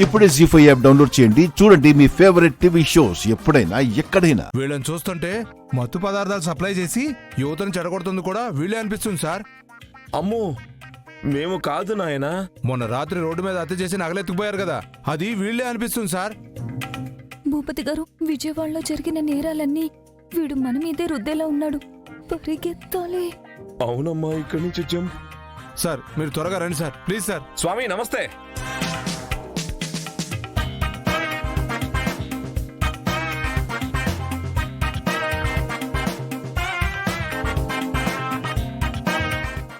ఇప్పుడే జీ5 app download చేయండి. చూడండి మీ ఫేవరెట్ టీవీ షోస్ ఎప్పుడైనా ఎక్కడైనా. వీళ్ళని చూస్తుంటే మత్తు పదార్థాలు సప్లై చేసి యువతను చెడగొడుతుంది కూడా వీళ్ళే అనిపిస్తుంది సార్. అమ్మో, మేము కాదు నాయనా. మొన్న రాత్రి రోడ్డు మీద హత్య చేసి నగలెత్తుకుపోయారు కదా, అది వీళ్ళే అనిపిస్తుంది సార్. భూపతి గారు, విజయవాడలో జరిగిన నేరాలన్నీ వీడు మన మీదే రుద్దేలా ఉన్నాడు. పరిగెత్తాలి. అవునమ్మా, ఇక్కడి నుంచి జంప్. సార్ మీరు త్వరగా రండి సార్, ప్లీజ్ సార్. స్వామి నమస్తే.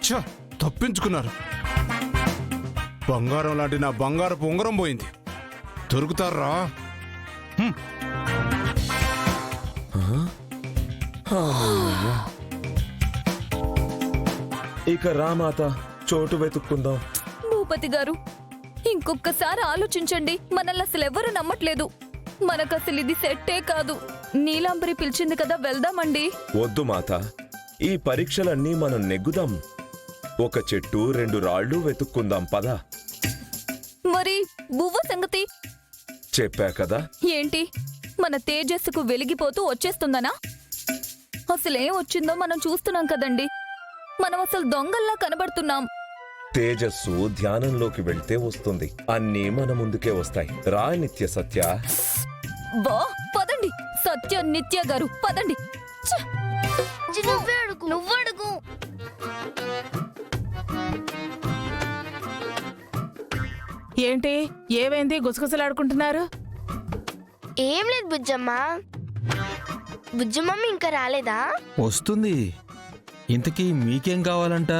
ఛ, తప్పించుకున్నారు. బంగారం లాంటి నా బంగారపు ఉంగరం పోయింది. దొరుకుతారా? ఇక రామాత, చోటు వెతుక్కుందాం. భూపతి గారు, ఇంకొకసారి ఆలోచించండి. మనల్ని అసలు ఎవరు నమ్మట్లేదు. మనకసలు ఇది సెట్టే కాదు. నీలాంబరి పిలిచింది కదా, వెళ్దామండి. వద్దు మాత, ఈ పరీక్షలన్నీ మనం నెగ్గుదాం. ఒక చెట్టు 2 రాళ్ళు వెతుక్కుందాం పద. మరి బువ్వ సంగతి చెప్పా కదా. ఏంటి, మన తేజస్సుకు వెలిగిపోతూ వచ్చేస్తుందనా? అసలేం వచ్చిందో మనం చూస్తున్నాం కదండి. మనం అసలు దొంగల్లా కనబడుతున్నాం. తేజస్సు ధ్యానంలోకి వెళ్తే వస్తుంది. అన్నీ మన ముందుకే వస్తాయి. రా నిత్య సత్య. బా, పదండి. సత్య నిత్య గారు పదండి. ఛ! నువ్వు అడుగు. ఏంటి, ఏమైంది? గుసగుసలాడుకుంటున్నారు? ఏం లేదు బుజ్జమ్మ. బుజ్జమ్మ ఇంకా రాలేదా? వస్తుంది. ఇంతకీ మీకేం కావాలంట?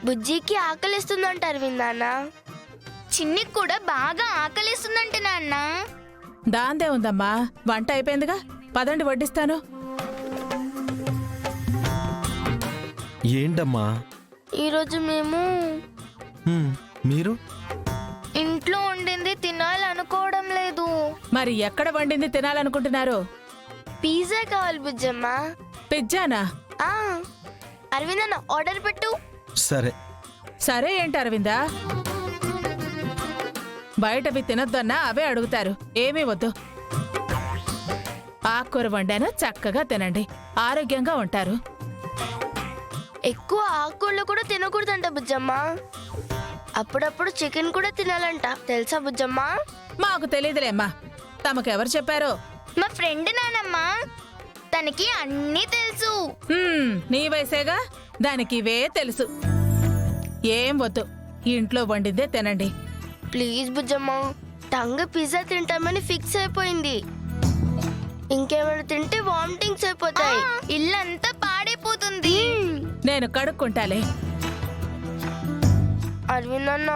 బుజ్జికి ఆకలిస్తుందంటారు విన్నానా? చిన్నికి కూడా బాగా ఆకలిస్తుందంట నాన్న. దాందే ఉందమ్మా, వంట అయిపోయిందిగా, పదండి వడ్డిస్తాను. ఏంటమ్మా? ఈరోజు మేము మీరు ఇంట్లో వండింది తినాలనుకోవడం లేదు. మరి ఎక్కడ వండింది తినాలనుకుంటున్నారు? పిజ్జా కావాలి బుజ్జమ్మ. పిజ్జానా? ఆ, అరవిందన్న ఆర్డర్ పెట్టు. సరే. సరే ఏంటి అరవిందా, బయటవి తినొద్దన్నా అవే అడుగుతారు. ఏమీ వద్దు. ఆకుకూర వండాను, చక్కగా తినండి, ఆరోగ్యంగా ఉంటారు. ఎక్కువ ఆకుకూరలు కూడా తినకూడదంట బుజ్జమ్మ. అప్పుడప్పుడు చికెన్ కూడా తినాలంట, తెలుసా బుజ్జమ్మ? మాకు తెలియదులేమ్మా, తమకెవరు చెప్పారో? మా ఫ్రెండ్ నానమ్మ, తనకి అన్నీ తెలుసు. నీ వయసేగా, దానికి ఇవే తెలుసు. ఏం వద్దు, ఇంట్లో వండిందే తినండి. ప్లీజ్ బుజ్జమ్మ, టంగ్ పిజ్జా తింటామని ఫిక్స్ అయిపోయింది. ఇంకేమైనా తింటే వామిటింగ్స్ అయిపోతాయి, ఇల్లంతా పాడైపోతుంది. నేను కడుక్కుంటాలే. అరవింద్ అన్న,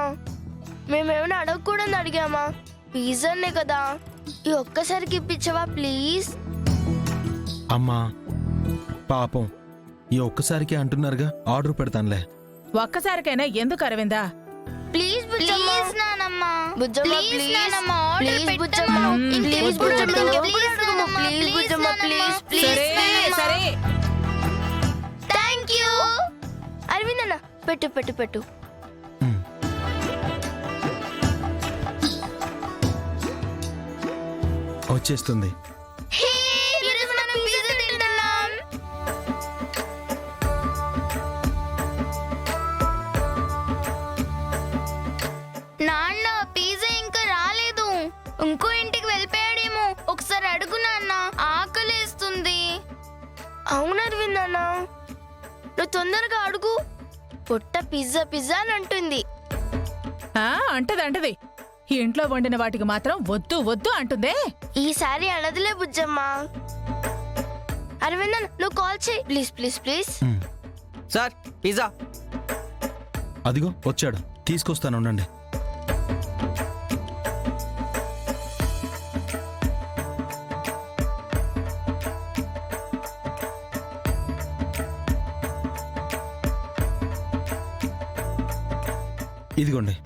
మేమేమైనా అడగకూడదని అడిగామా? పిజ్జానే కదా, ఈ ఒక్కసారికి ఇప్పించవా ప్లీజ్? అమ్మా పాపం, ఈ ఒక్కసారికి అంటున్నారుగా, ఆర్డర్ పెడతానులే. ఒక్కసారికైనా ఎందుకు అరవిందా? ప్లీజ్ బుజ్జమ్మ, నానమ్మ, బుజ్జమ్మ ప్లీజ్ నానమ్మ, please Bujjamma, please Bujjamma, please Bujjamma, please please. సరే సరే. థాంక్యూ. అరవింద్ అన్న, పెట్టు పెట్టు పెట్టు. వచ్చేస్తుంది. హే, ఈరోజు మనం పిజ్జా తింటున్నాం. నాన్న, పిజ్జా ఇంకా రాలేదు. ఇంకో ఇంటికి వెళ్ళిపోయాడేమో, ఒకసారి అడుగు నాన్న, ఆకలేస్తుంది. అవును అరవింద్ అన్న, నువ్వు తొందరగా అడుగు. పొట్ట పిజ్జా పిజ్జా అని అంటుంది. అంటది. ఇంట్లో వండిన వాటికి మాత్రం వద్దు వద్దు అంటుందే. ఈసారి అనదులే బుజ్జమ్మ. అరవింద్ అన్న, నువ్వు కాల్ చేయి please please please. Sir, pizza. అదిగో వచ్చాడు, తీసుకొస్తాను ఉండండి. ఇదిగోండి.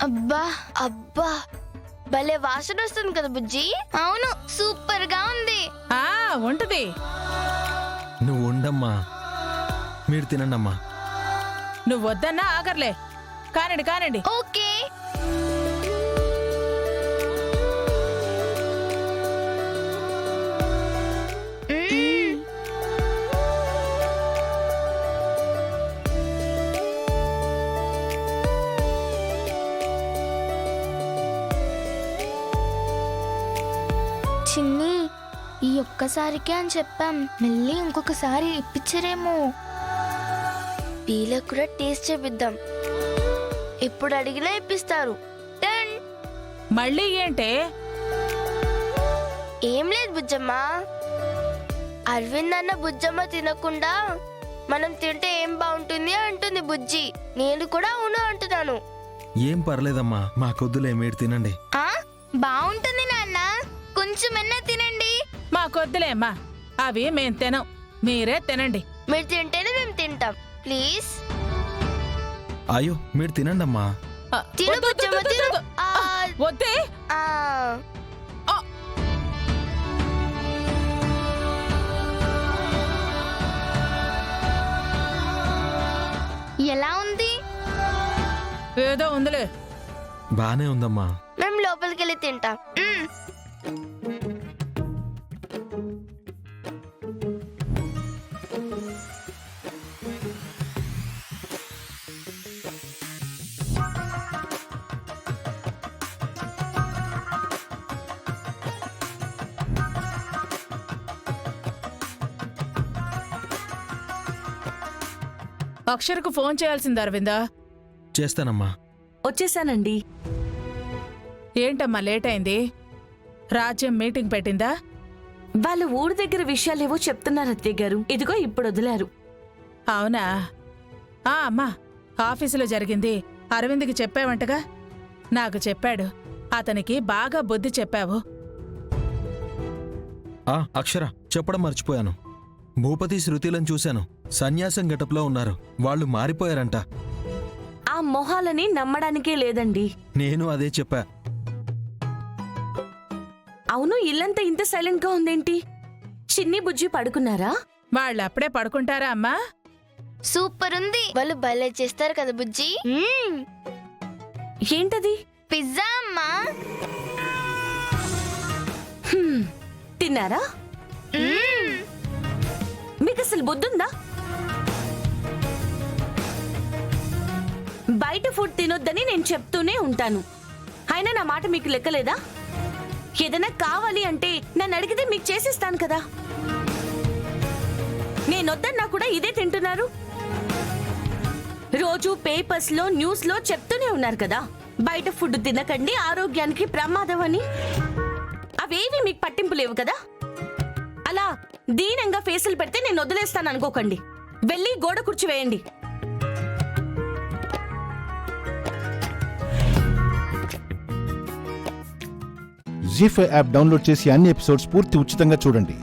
అబ్బా అబ్బా, భలే వాసన వస్తుంది కదా బుజ్జి. అవును, సూపర్ గా ఉంది. ఉంటది. నువ్వు ఉండమ్మా, మీరు తినండమ్మా. నువ్వు వద్దన్నా ఆగర్లే. కానండి కానండి. ఓకే. చిన్ని, ఈ ఒక్కసారికే అని చెప్పాం, మళ్ళీ ఇంకొకసారి ఇప్పించరేమో. వీళ్ళకు కూడా టేస్ట్ చేపిద్దాం, ఎప్పుడు అడిగినా ఇప్పిస్తారు. డన్. మళ్ళీ ఏంటే? ఏం లేదు బుజ్జమ్మ, అరవింద్ అన్న బుజ్జమ్మ తినకుండా మనం తింటే ఏం బాగుంటుంది అంటుంది బుజ్జి. నేను కూడా అవును అంటున్నాను. ఏం పర్లేదమ్మా, మాకొద్దులే, మీరు తినండి. ఆ బాగుంటుంది నాన్న, కొంచెమన్నా తినండి. మాకొద్దులే అమ్మా, అవి మేం తినం, మీరే తినండి. మీరు తింటేనే మేము తింటాం. ప్లీజ్ అయ్యో, మీరు తినండమ్మా. ఆ, తిను వద్దు, వద్దు, బుజ్జమ్మ, వద్దు, తిను. వద్దు. ఆ, వద్దే. ఆ. ఆ. ఎలా ఉంది? ఏదో ఉందిలే. బానే ఉందమ్మా. మేము లోపలికి వెళ్ళి తింటాం. అక్షరకు ఫోన్ చేయాల్సింది అరవిందా. చేస్తానమ్మా. వచ్చేసానండి. ఏంటమ్మా లేట్ అయింది? రాజ్యం మీటింగ్ పెట్టిందా? వాళ్ళ ఊరు దగ్గర విషయాలేవో చెప్తున్నారు అత్తయ్య గారు. ఇదిగో ఇప్పుడు వదిలారు. అవునా? అమ్మా, ఆఫీసులో జరిగింది అరవింద్కి చెప్పావంటగా? నాకు చెప్పాడు, అతనికి బాగా బుద్ధి చెప్పావు. అక్షర, చెప్పడం మర్చిపోయాను. భూపతి శృతిలను చూశాను, సన్యాసం గెటప్లో ఉన్నారు. వాళ్ళు మారిపోయారంట. ఆ మొహాలని నమ్మడానికే లేదండి. నేను అదే చెప్పా. అవును, ఇల్లంతా ఇంత సైలెంట్ గా ఉందేంటి? చిన్ని బుజ్జి పడుకున్నారా? వాళ్ళు అప్పుడే పడుకుంటారా అమ్మా? సూపర్ ఉంది. వాళ్ళు భలే చేస్తారు కదా బుజ్జి. ఏంటది? పిజ్జా అమ్మా. తిన్నారా? మీకు అసలు బుద్ధుందా? బయట ఫుడ్ తినొద్దని నేను చెప్తూనే ఉంటాను, అయినా నా మాట మీకు లెక్కలేదా? ఏదైనా కావాలి అంటే నన్ను అడిగితే మీకు చేసిస్తాను కదా. నేనొద్దన్నా కూడా ఇదే తింటున్నారు. రోజు పేపర్స్ లో, న్యూస్ లో చెప్తూనే ఉన్నారు కదా, బయట ఫుడ్ తినకండి, ఆరోగ్యానికి ప్రమాదం అని. అవేవి మీకు పట్టింపు లేవు కదా. అలా దీనంగా ఫేసులు పెడితే నేను వదిలేస్తాను అనుకోకండి. వెళ్ళి గోడ కుర్చీ వేయండి. జీ5 యాప్ డౌన్లోడ్ చేసి అన్ని ఎపిసోడ్స్ పూర్తి ఉచితంగా చూడండి.